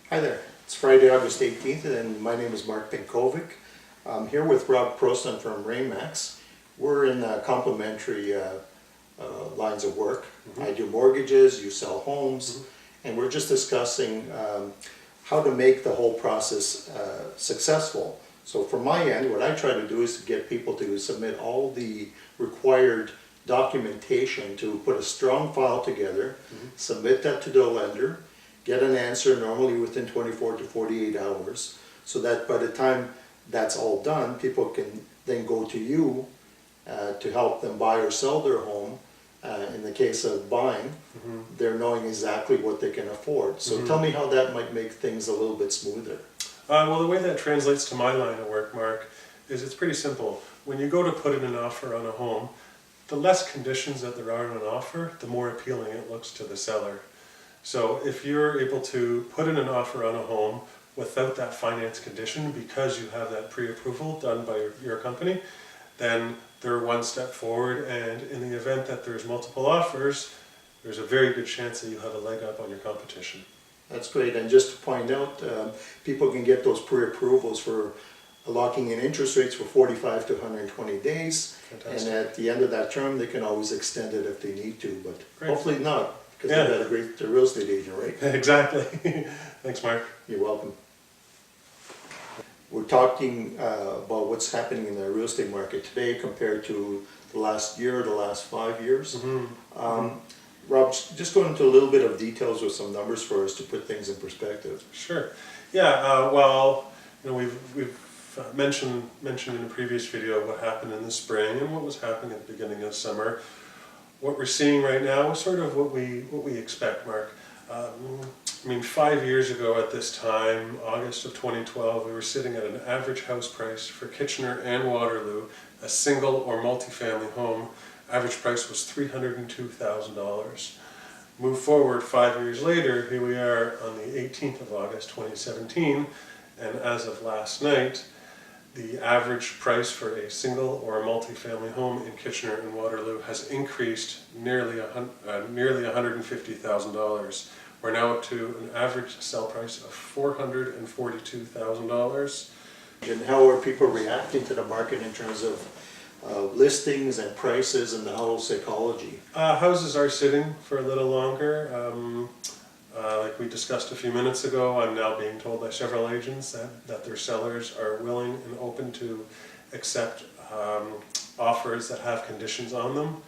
Hi there. It's Friday, August 18th, and my name is Mark Pinkovic. I'm here with Rob Proston from Rainmax. We're in complementary lines of work. I do mortgages, you sell homes, and we're just discussing how to make the whole process successful. So from my end, what I try to do is to get people to submit all the required documentation to put a strong file together, submit that to the lender, get an answer normally within 24 to 48 hours, so that by the time that's all done, people can then go to you to help them buy or sell their home. In the case of buying, they're knowing exactly what they can afford. So tell me how that might make things a little bit smoother. Well, the way that translates to my line of work, Mark, is it's pretty simple. When you go to put in an offer on a home, the less conditions that there are in an offer, the more appealing it looks to the seller. So if you're able to put in an offer on a home without that finance condition because you have that pre-approval done by your company, then they're one step forward, and in the event that there's multiple offers, there's a very good chance that you have a leg up on your competition. That's great. And just to point out, people can get those pre-approvals for locking in interest rates for 45 to 120 days. Fantastic. And at the end of that term, they can always extend it if they need to, but Great. hopefully not, because Yeah. they've got a great real estate agent, right? Exactly. Thanks, Mark. You're welcome. We're talking about what's happening in the real estate market today compared to the last year, the last 5 years. Rob, just go into a little bit of details with some numbers for us to put things in perspective. Sure. Yeah. Well, you know, we've mentioned in a previous video what happened in the spring and what was happening at the beginning of summer. What we're seeing right now is sort of what we expect, Mark. I mean, 5 years ago at this time, August of 2012, we were sitting at an average house price for Kitchener and Waterloo, a single or multi-family home. Average price was $302,000. Move forward 5 years later, here we are on the 18th of August 2017, and as of last night, the average price for a single or a multi-family home in Kitchener and Waterloo has increased nearly $150,000. We're now up to an average sell price of $442,000. And how are people reacting to the market in terms of listings and prices and the whole psychology? Houses are sitting for a little longer. Like we discussed a few minutes ago, I'm now being told by several agents that their sellers are willing and open to accept offers that have conditions on them.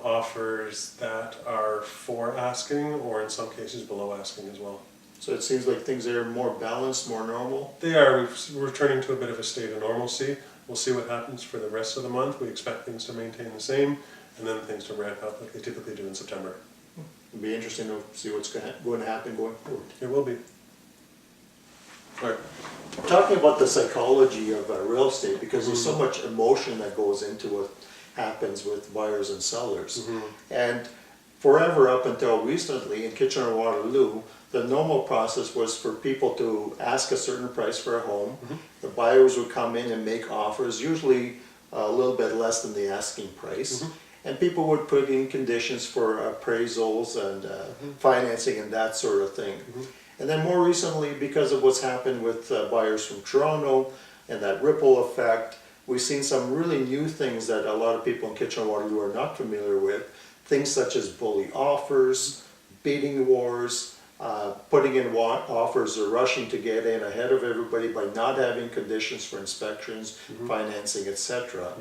Offers that are for asking, or in some cases below asking as well. So it seems like things are more balanced, more normal? They are. We're returning to a bit of a state of normalcy. We'll see what happens for the rest of the month. We expect things to maintain the same, and then things to ramp up like they typically do in September. It'll be interesting to see what's going to happen going forward. It will be. Right. Talking about the psychology of real estate, because there's so much emotion that goes into what happens with buyers and sellers. And forever up until recently in Kitchener-Waterloo, the normal process was for people to ask a certain price for a home. The buyers would come in and make offers, usually a little bit less than the asking price. And people would put in conditions for appraisals and financing and that sort of thing. And then more recently, because of what's happened with buyers from Toronto and that ripple effect, we've seen some really new things that a lot of people in Kitchener-Waterloo are not familiar with. Things such as bully offers, bidding wars, putting in offers or rushing to get in ahead of everybody by not having conditions for inspections, financing, etc.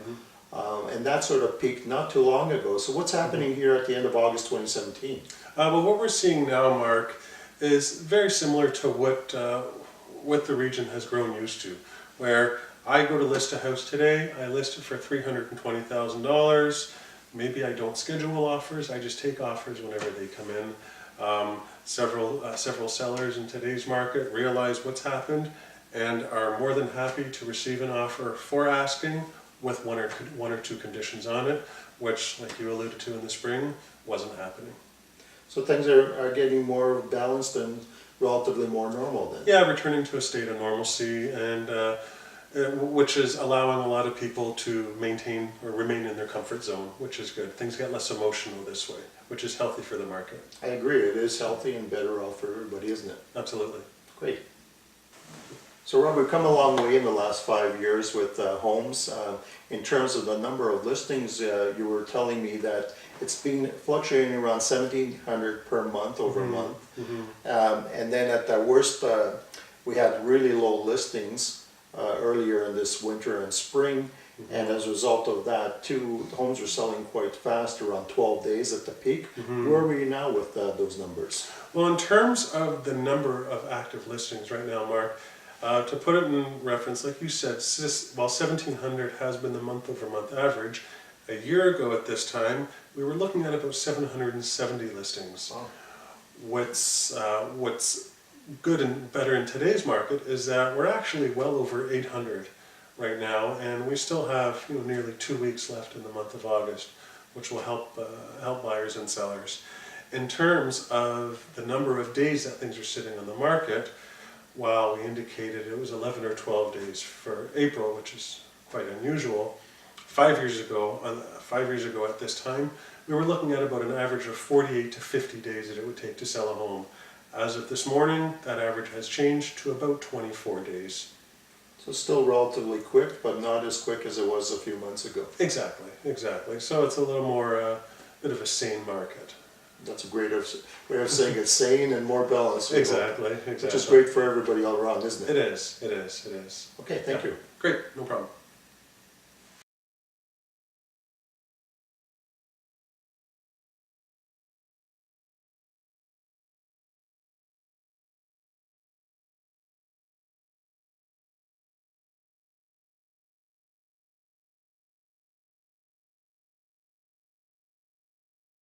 And that sort of peaked not too long ago. So what's happening here at the end of August 2017? Well, what we're seeing now, Mark, is very similar to what the region has grown used to, where I go to list a house today, I list it for $320,000. Maybe I don't schedule offers, I just take offers whenever they come in. Several sellers in today's market realize what's happened and are more than happy to receive an offer for asking with one or two conditions on it, which, like you alluded to in the spring, wasn't happening. So things are getting more balanced and relatively more normal then? Yeah, returning to a state of normalcy, and which is allowing a lot of people to maintain or remain in their comfort zone, which is good. Things get less emotional this way, which is healthy for the market. I agree, it is healthy and better off for everybody, isn't it? Absolutely. Great. So Rob, we've come a long way in the last 5 years with homes. In terms of the number of listings, you were telling me that it's been fluctuating around 1,700 per month over a month. And then at the worst, we had really low listings earlier in this winter and spring. And as a result of that, too, homes were selling quite fast, around 12 days at the peak. Where are we now with those numbers? Well, in terms of the number of active listings right now, Mark, to put it in reference, like you said, while 1,700 has been the month-over-month average, a year ago at this time, we were looking at about 770 listings. Wow. What's good and better in today's market is that we're actually well over 800 right now, and we still have nearly 2 weeks left in the month of August, which will help buyers and sellers. In terms of the number of days that things are sitting on the market, while we indicated it was 11 or 12 days for April, which is quite unusual, 5 years ago at this time, we were looking at about an average of 48 to 50 days that it would take to sell a home. As of this morning, that average has changed to about 24 days. So still relatively quick, but not as quick as it was a few months ago. Exactly. So it's a little more, bit of a sane market. That's a great way of saying it's sane and more balanced. Exactly. Which is great for everybody all around, isn't it? It is. Okay, thank you. Great, no problem.